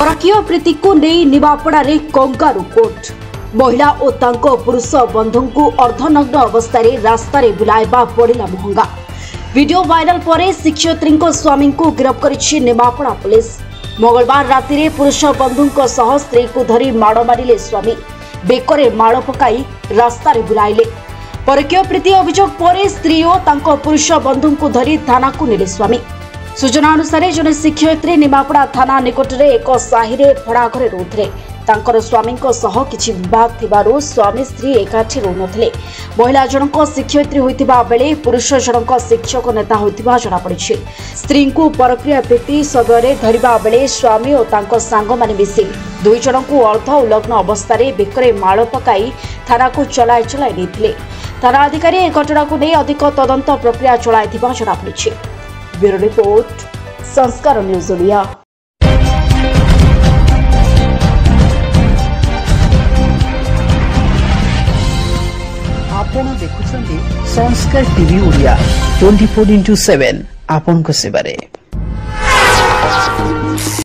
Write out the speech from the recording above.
परकीय प्रीति को नहीं निमापड़ा कंगारू कोर्ट महिला और तांको पुरुष बंधु को अर्धनग्न अवस्था रास्तार बुलाइबा पड़ा महंगा। वीडियो वायरल पर शिक्षयित्री स्वामी को गिरफ्त कर निमापड़ा पुलिस। मंगलवार राति पुरुष बंधु स्त्री को धरी माड़ मारे स्वामी बेकरे माड़ पकाई रास्तार बुलाइले। परकीय प्रीति अभियोग पर स्त्री और तांको पुरुष बंधु को धरी थाना को नेले स्वामी। सूचना अनुसार जने शिक्षयित्री निमापड़ा थाना निकट में एक साही भड़ा घरे रोते तांकर स्वामी किछि विवाद थिबारु स्वामी स्त्री एकाठी रोनथिले। महिला जनक शिक्षयित्री होइतिबा बेले पुरुष जनक शिक्षक नेता होइतिबा जणा पड़िछि। स्त्री को परक्रिया प्रीति समय धरिबा बेले स्वामी और तांको सांग माने मिसी दुई जन को अर्ध उलग्न अवस्था बेकरे माड़ पकाई थाना को चलाई नेथिले। थाना अधिकारी ए घटना को नहीं अधिक तदंत प्रक्रिया चलाइथिबा जणा पड़िछि। ब्यूरो रिपोर्ट संस्कार न्यूज ओडिया। आपण देखुछन्ती संस्कार टीवी ओडिया 24x7 आपन को सेवारे।